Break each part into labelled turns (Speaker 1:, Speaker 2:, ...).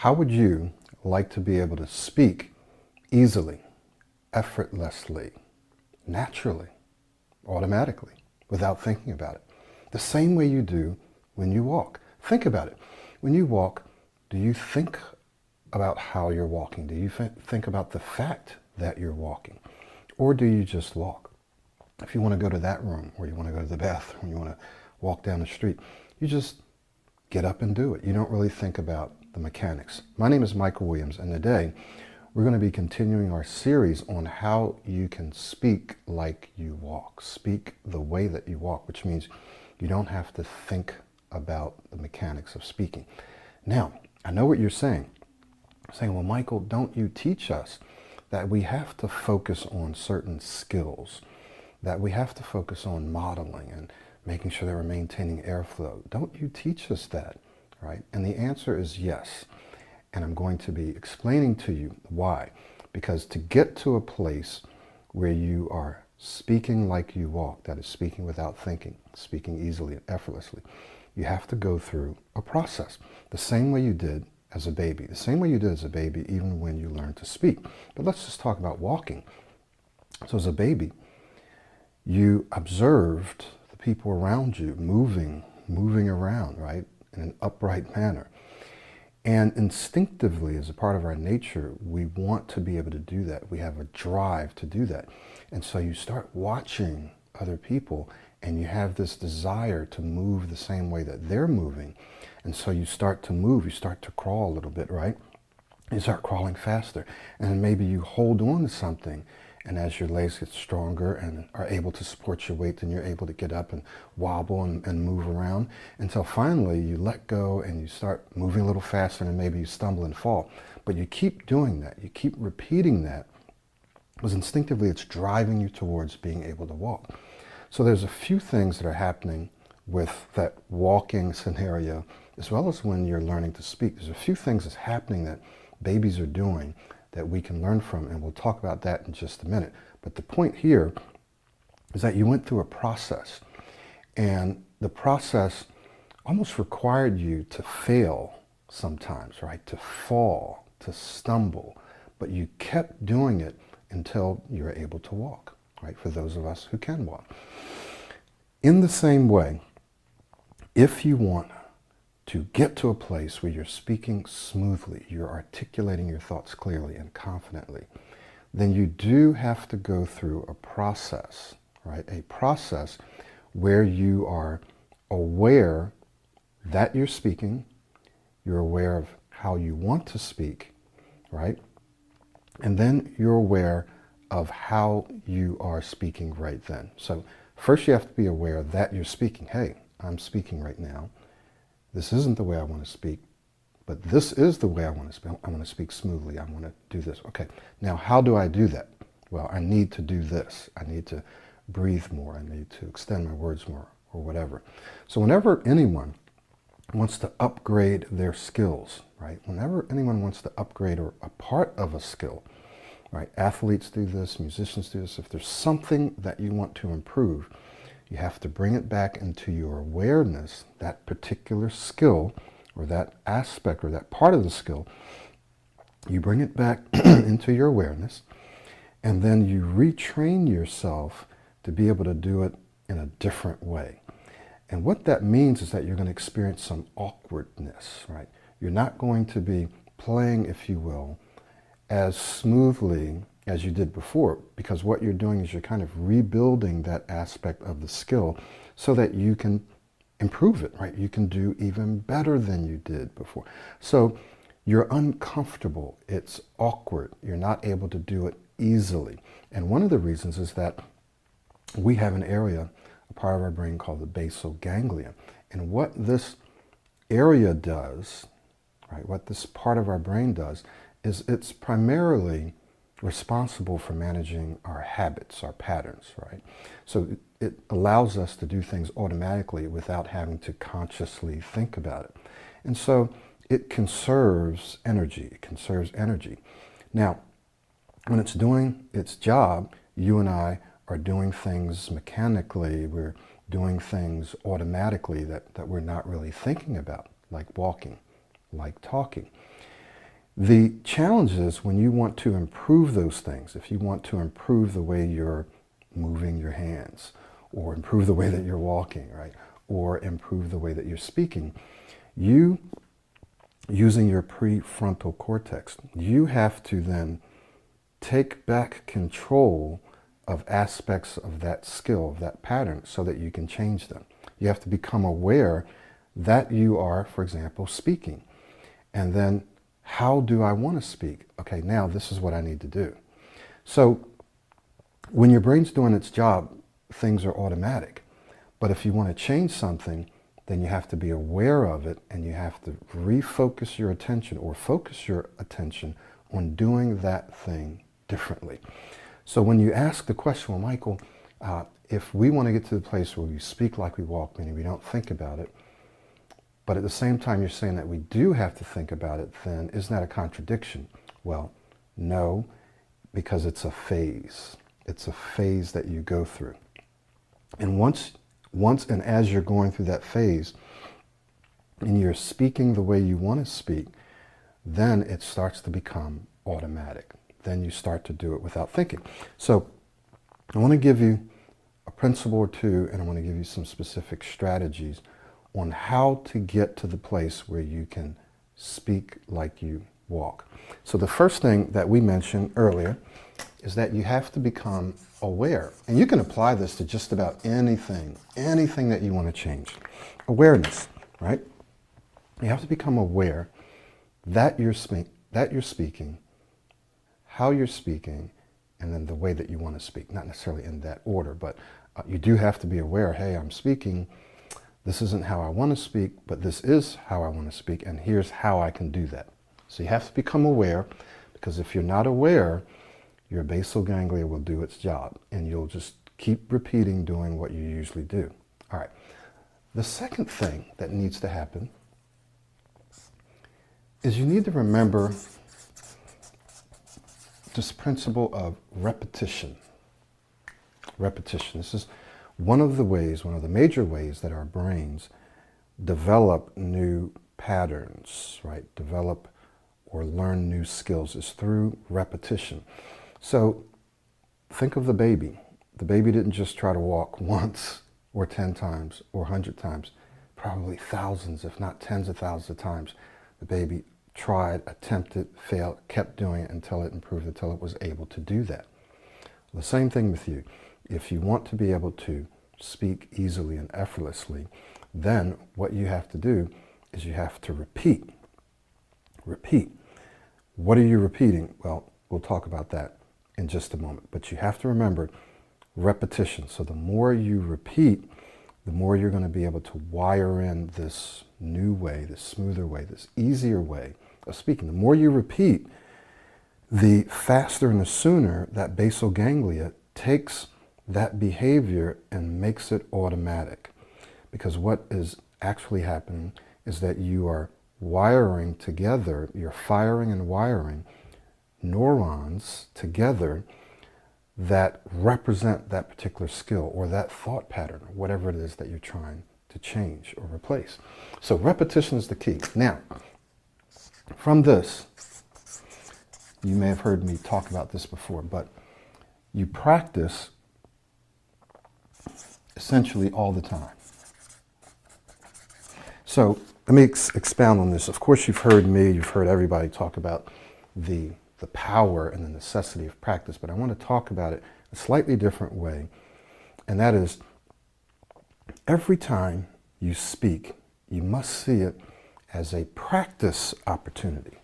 Speaker 1: How would you like to be able to speak easily, effortlessly, naturally, automatically, without thinking about it? The same way you do when you walk. Think about it. When you walk, do you think about how you're walking? Do you think about the fact that you're walking? Or do you just walk? If you want to go to that room, or you want to go to the bathroom, you want to walk down the street, you just get up and do it. You don't really think about the mechanics. My name is Michael Williams, and today we're going to be continuing our series on how you can speak like you walk. Speak the way that you walk, which means you don't have to think about the mechanics of speaking. Now, I know what you're saying. You're saying, well, Michael, don't you teach us that we have to focus on certain skills, that we have to focus on modeling and making sure that we're maintaining airflow? Don't you teach us that, right? And the answer is yes. And I'm going to be explaining to you why. Because to get to a place where you are speaking like you walk, that is speaking without thinking, speaking easily and effortlessly, you have to go through a process. The same way you did as a baby. The same way you did as a baby even when you learned to speak. But let's just talk about walking. So as a baby, you observed the people around you moving around, right, in an upright manner. And instinctively, as a part of our nature, we want to be able to do that. We have a drive to do that. And so you start watching other people and you have this desire to move the same way that they're moving. And so you start to move, you start to crawl a little bit, right? You start crawling faster. And then maybe you hold on to something, and as your legs get stronger and are able to support your weight, then you're able to get up and wobble and move around until finally you let go and you start moving a little faster, and maybe you stumble and fall. But you keep doing that. You keep repeating that because instinctively it's driving you towards being able to walk. So there's a few things that are happening with that walking scenario, as well as when you're learning to speak. There's a few things that's happening that babies are doing that we can learn from, and we'll talk about that in just a minute. But the point here is that you went through a process, and the process almost required you to fail sometimes, right? To fall, to stumble, but you kept doing it until you're able to walk, right? For those of us who can walk. In the same way, if you want to get to a place where you're speaking smoothly, you're articulating your thoughts clearly and confidently, then you do have to go through a process, right? A process where you are aware that you're speaking, you're aware of how you want to speak, right? And then you're aware of how you are speaking right then. So first you have to be aware that you're speaking. Hey, I'm speaking right now. This isn't the way I want to speak, but this is the way I want to speak. I want to speak smoothly. I want to do this. Okay, now how do I do that? Well, I need to do this. I need to breathe more. I need to extend my words more, or whatever. So whenever anyone wants to upgrade their skills, right? Whenever anyone wants to upgrade or a part of a skill, right? Athletes do this, musicians do this. If there's something that you want to improve, you have to bring it back into your awareness, that particular skill or that aspect or that part of the skill. You bring it back into your awareness, and then you retrain yourself to be able to do it in a different way. And what that means is that you're going to experience some awkwardness, right? You're not going to be playing, if you will, as smoothly as you did before, because what you're doing is you're kind of rebuilding that aspect of the skill so that you can improve it, right? You can do even better than you did before. So you're uncomfortable, it's awkward, you're not able to do it easily. And one of the reasons is that we have an area, a part of our brain called the basal ganglia. And what this area does, right, what this part of our brain does, is it's primarily responsible for managing our habits, our patterns, right? So it allows us to do things automatically without having to consciously think about it. And so it conserves energy. It conserves energy. Now, when it's doing its job, you and I are doing things mechanically. We're doing things automatically that we're not really thinking about, like walking, like talking. The challenge is when you want to improve those things, if you want to improve the way you're moving your hands, or improve the way that you're walking, right? Or improve the way that you're speaking, you, using your prefrontal cortex, you have to then take back control of aspects of that skill, of that pattern, so that you can change them. You have to become aware that you are, for example, speaking. And then, how do I want to speak? Okay, now this is what I need to do. So when your brain's doing its job, things are automatic. But if you want to change something, then you have to be aware of it, and you have to refocus your attention, or focus your attention on doing that thing differently. So when you ask the question, well, Michael, if we want to get to the place where we speak like we walk, meaning we don't think about it, but at the same time you're saying that we do have to think about it, then isn't that a contradiction? Well, no, because it's a phase. It's a phase that you go through. And once and as you're going through that phase, and you're speaking the way you want to speak, then it starts to become automatic. Then you start to do it without thinking. So I want to give you a principle or two, and I want to give you some specific strategies on how to get to the place where you can speak like you walk. So the first thing that we mentioned earlier is that you have to become aware. And you can apply this to just about anything that you want to change. Awareness, right? You have to become aware that you're speaking, how you're speaking, and then the way that you want to speak. Not necessarily in that order, but you do have to be aware, hey, I'm speaking. This isn't how I want to speak, but this is how I want to speak, and here's how I can do that. So you have to become aware, because if you're not aware, your basal ganglia will do its job, and you'll just keep repeating doing what you usually do. All right. The second thing that needs to happen is you need to remember this principle of repetition. Repetition. This is one of the major ways that our brains develop new patterns, right? Develop or learn new skills is through repetition. So think of the baby. The baby didn't just try to walk once or 10 times or 100 times, probably thousands, if not tens of thousands of times. The baby tried, attempted, failed, kept doing it until it improved, until it was able to do that. The same thing with you. If you want to be able to speak easily and effortlessly, then what you have to do is you have to repeat. Repeat. What are you repeating? Well, we'll talk about that in just a moment. But you have to remember repetition. So the more you repeat, the more you're going to be able to wire in this new way, this smoother way, this easier way of speaking. The more you repeat, the faster and the sooner that basal ganglia takes that behavior and makes it automatic. Because what is actually happening is that you are wiring together, you're firing and wiring neurons together that represent that particular skill or that thought pattern, or whatever it is that you're trying to change or replace. So repetition is the key. Now, from this, you may have heard me talk about this before, but you practice essentially all the time. So let me expound on this. Of course, you've heard me, you've heard everybody talk about the power and the necessity of practice, but I want to talk about it a slightly different way, and that is every time you speak, you must see it as a practice opportunity,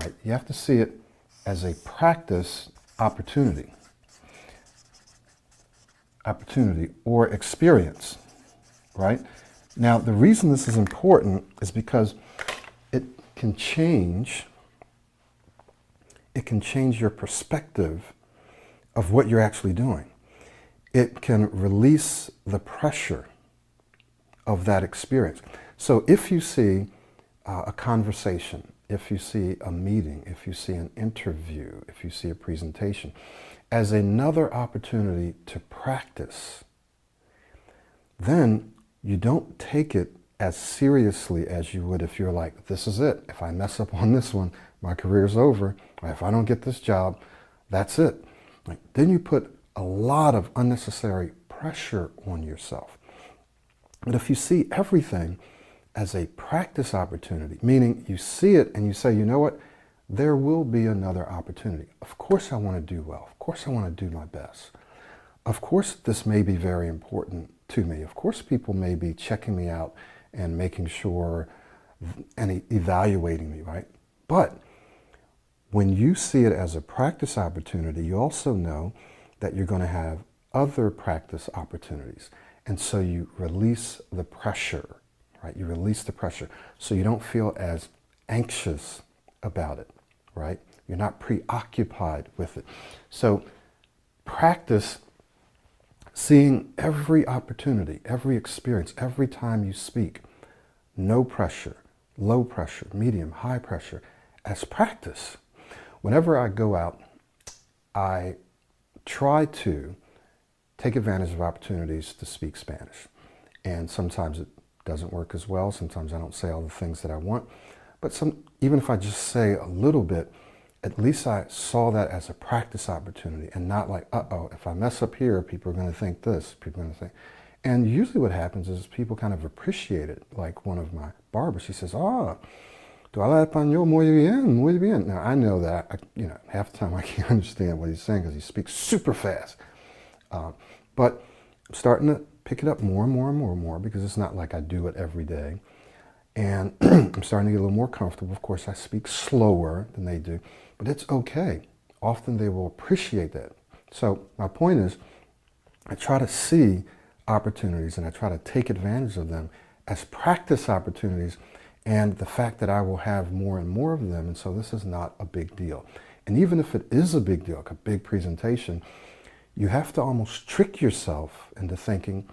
Speaker 1: right? You have to see it as a practice opportunity or experience, right? Now, the reason this is important is because it can change your perspective of what you're actually doing. It can release the pressure of that experience. So if you see a conversation, if you see a meeting, if you see an interview, if you see a presentation, as another opportunity to practice, then you don't take it as seriously as you would if you're like, this is it. If I mess up on this one, my career's over. Or if I don't get this job, that's it. Like, then you put a lot of unnecessary pressure on yourself. But if you see everything as a practice opportunity, meaning you see it and you say, you know what, there will be another opportunity. Of course I want to do well. Of course I want to do my best. Of course this may be very important to me. Of course people may be checking me out and making sure and evaluating me, right? But when you see it as a practice opportunity, you also know that you're going to have other practice opportunities. And so you release the pressure, right? You release the pressure so you don't feel as anxious about it, right? You're not preoccupied with it. So practice seeing every opportunity, every experience, every time you speak, no pressure, low pressure, medium, high pressure, as practice. Whenever I go out, I try to take advantage of opportunities to speak Spanish. And sometimes it doesn't work as well. Sometimes I don't say all the things that I want. But even if I just say a little bit, at least I saw that as a practice opportunity and not like, uh-oh, if I mess up here, people are going to think this, people are going to think. And usually what happens is people kind of appreciate it. Like one of my barbers, she says, "Ah, tu hablas español muy bien, muy bien." Now I know that, half the time I can't understand what he's saying because he speaks super fast. But I'm starting to pick it up more and more and more and more because it's not like I do it every day. And I'm starting to get a little more comfortable. Of course, I speak slower than they do, but it's okay. Often they will appreciate that. So my point is, I try to see opportunities and I try to take advantage of them as practice opportunities, and the fact that I will have more and more of them, and so this is not a big deal. And even if it is a big deal, like a big presentation, you have to almost trick yourself into thinking,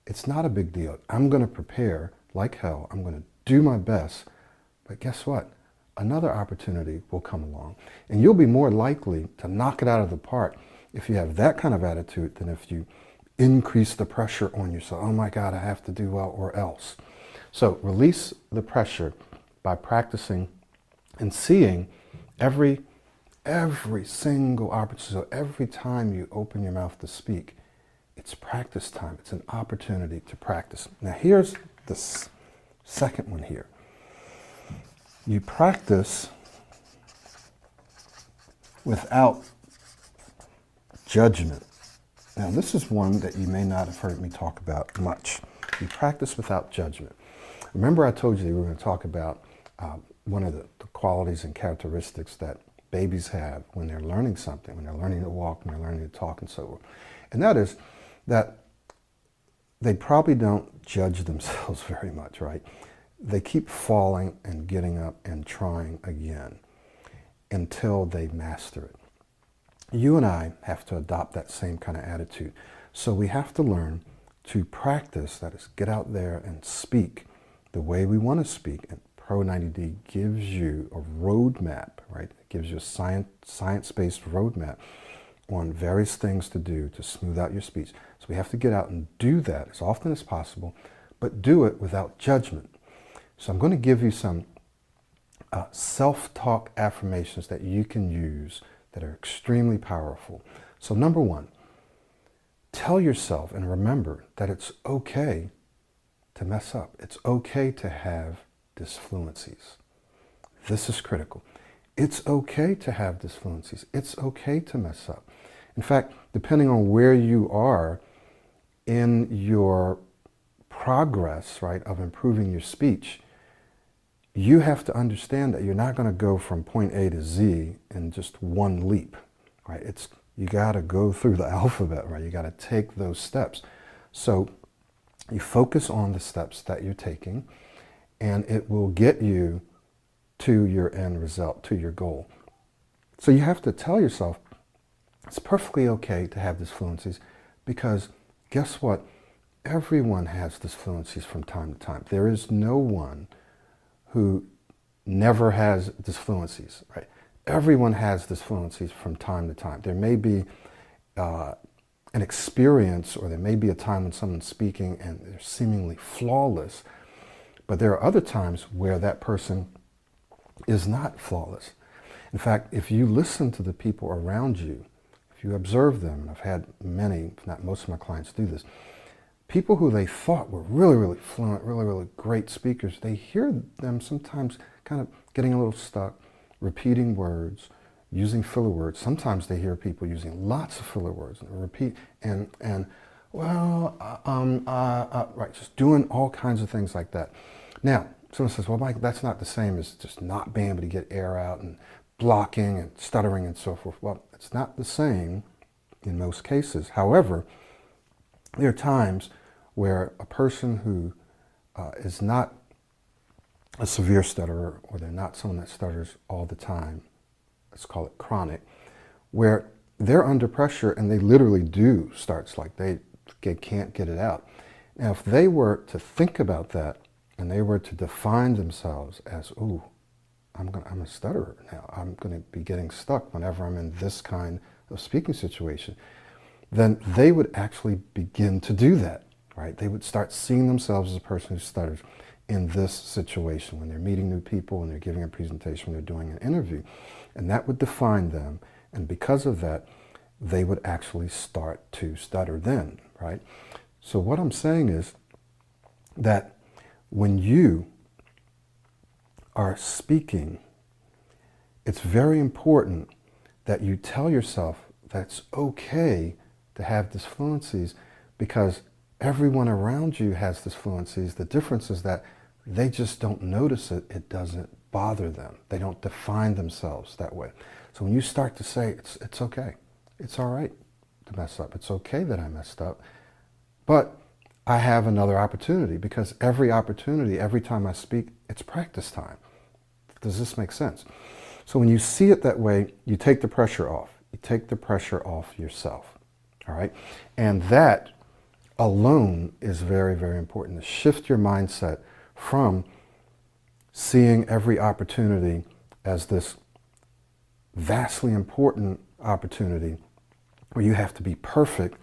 Speaker 1: it's not a big deal. I'm going to prepare like hell. I'm going to do my best. But guess what? Another opportunity will come along. And you'll be more likely to knock it out of the park if you have that kind of attitude than if you increase the pressure on yourself. Oh my God, I have to do well or else. So release the pressure by practicing and seeing every single opportunity. So every time you open your mouth to speak, it's practice time. It's an opportunity to practice. Now here's the second one here. You practice without judgment. Now this is one that you may not have heard me talk about much. You practice without judgment. Remember I told you that we were going to talk about one of the qualities and characteristics that babies have when they're learning something, when they're learning to walk, when they're learning to talk and so on. And that is that they probably don't judge themselves very much, right? They keep falling and getting up and trying again until they master it. You and I have to adopt that same kind of attitude. So we have to learn to practice, that is, get out there and speak the way we want to speak. And Pro90d gives you a roadmap, right? It gives you a science-based roadmap on various things to do to smooth out your speech. So we have to get out and do that as often as possible, but do it without judgment. So I'm going to give you some self-talk affirmations that you can use that are extremely powerful. So number one, tell yourself and remember that it's okay to mess up. It's okay to have disfluencies. This is critical. It's okay to have disfluencies. It's okay to mess up. In fact, depending on where you are in your progress, right, of improving your speech, you have to understand that you're not going to go from point A to Z in just one leap, right? You got to go through the alphabet, right? You got to take those steps. So you focus on the steps that you're taking, and it will get you to your end result, to your goal. So you have to tell yourself, it's perfectly okay to have disfluencies, because guess what? Everyone has disfluencies from time to time. There is no one who never has disfluencies, right? Everyone has disfluencies from time to time. There may be an experience, or there may be a time when someone's speaking and they're seemingly flawless, But there are other times where that person is not flawless. In fact, if you listen to the people around you, if you observe them, and I've had many, if not most of my clients do this, people who they thought were really, really fluent, really, really great speakers, they hear them sometimes kind of getting a little stuck, repeating words, using filler words. Sometimes they hear people using lots of filler words and repeat right, just doing all kinds of things like that. Now, someone says, well, Mike, that's not the same as just not being able to get air out and blocking and stuttering and so forth. Well, it's not the same in most cases. However, there are times where a person who is not a severe stutterer, or they're not someone that stutters all the time, let's call it chronic, where they're under pressure and they literally do starts like they can't get it out. Now, if they were to think about that and they were to define themselves as, ooh, I'm a stutterer now, I'm going to be getting stuck whenever I'm in this kind of speaking situation, then they would actually begin to do that, right? They would start seeing themselves as a person who stutters in this situation when they're meeting new people, when they're giving a presentation, when they're doing an interview. And that would define them. And because of that, they would actually start to stutter then, right? So what I'm saying is that when you are speaking, it's very important that you tell yourself that it's okay to have disfluencies, because everyone around you has disfluencies. The difference is that they just don't notice it. It doesn't bother them. They don't define themselves that way. So when you start to say, it's okay, it's all right to mess up, it's okay that I messed up, but I have another opportunity, because every opportunity, every time I speak, it's practice time. Does this make sense? So when you see it that way, you take the pressure off. You take the pressure off yourself, all right? And that alone is very, very important, to shift your mindset from seeing every opportunity as this vastly important opportunity where you have to be perfect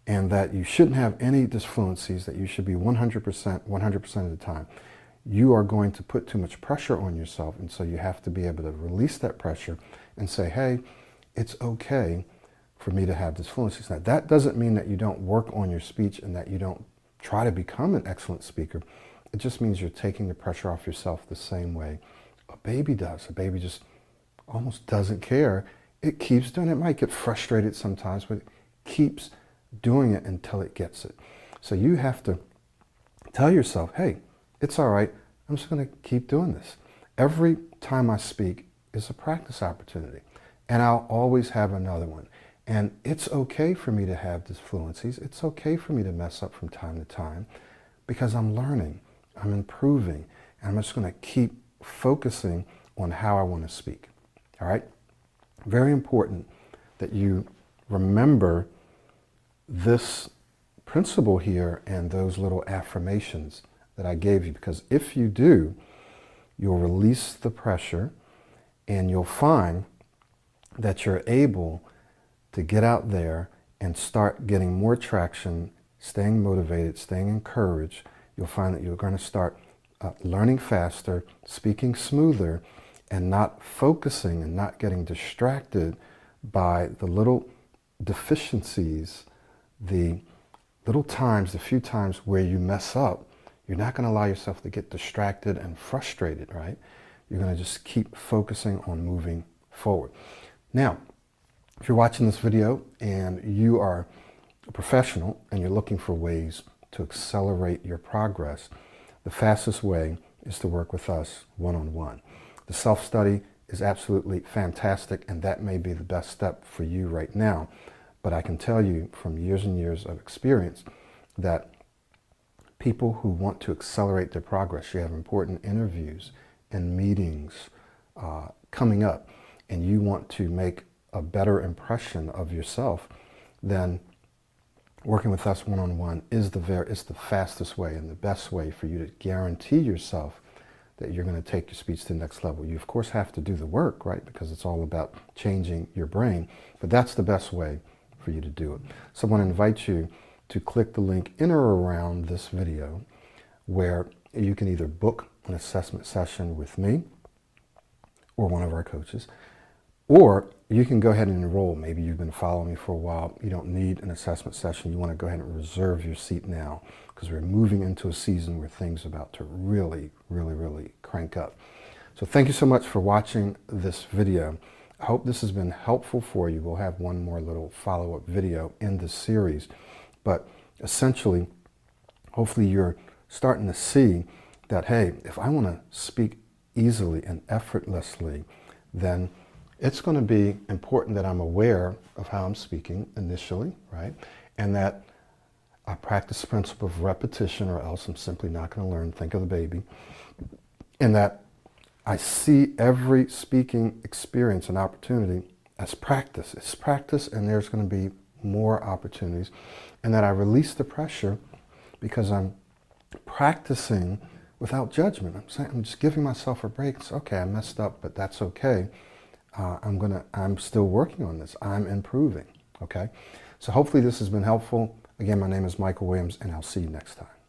Speaker 1: and that you shouldn't have any disfluencies, that you should be 100%, 100% of the time. You are going to put too much pressure on yourself, and so you have to be able to release that pressure and say, hey, it's okay for me to have disfluencies. Now, that doesn't mean that you don't work on your speech and that you don't try to become an excellent speaker. It just means you're taking the pressure off yourself the same way a baby does. A baby just almost doesn't care. It keeps doing it. It might get frustrated sometimes, but it keeps doing it until it gets it. So you have to tell yourself, hey, it's all right. I'm just going to keep doing this. Every time I speak is a practice opportunity, and I'll always have another one. And it's okay for me to have disfluencies. It's okay for me to mess up from time to time, because I'm learning, I'm improving, and I'm just going to keep focusing on how I want to speak. All right? Very important that you remember this principle here and those little affirmations that I gave you, because if you do, you'll release the pressure and you'll find that you're able to get out there and start getting more traction, staying motivated, staying encouraged. You'll find that you're going to start learning faster, speaking smoother, and not focusing and not getting distracted by the little deficiencies, the little times, the few times where you mess up. You're not going to allow yourself to get distracted and frustrated, right? You're going to just keep focusing on moving forward. Now, if you're watching this video and you are a professional and you're looking for ways to accelerate your progress, the fastest way is to work with us one-on-one. The self-study is absolutely fantastic, and that may be the best step for you right now. But I can tell you from years and years of experience that people who want to accelerate their progress, you have important interviews and meetings coming up, and you want to make a better impression of yourself, then working with us one-on-one is the fastest way and the best way for you to guarantee yourself that you're going to take your speech to the next level. You, of course, have to do the work, right? Because it's all about changing your brain, but that's the best way for you to do it. So I want to invite you to click the link in or around this video where you can either book an assessment session with me or one of our coaches, or you can go ahead and enroll. Maybe you've been following me for a while. You don't need an assessment session. You want to go ahead and reserve your seat now because we're moving into a season where things are about to really, really, really crank up. So thank you so much for watching this video. I hope this has been helpful for you. We'll have one more little follow-up video in this series. But essentially, hopefully you're starting to see that, hey, if I want to speak easily and effortlessly, then it's going to be important that I'm aware of how I'm speaking initially, right? And that I practice the principle of repetition, or else I'm simply not going to learn. Think of the baby. And that I see every speaking experience and opportunity as practice. It's practice, and there's going to be more opportunities. And that I release the pressure because I'm practicing without judgment. I'm just giving myself a break. It's okay, I messed up, but that's okay. I'm still working on this. I'm improving, okay? So hopefully this has been helpful. Again, my name is Michael Williams, and I'll see you next time.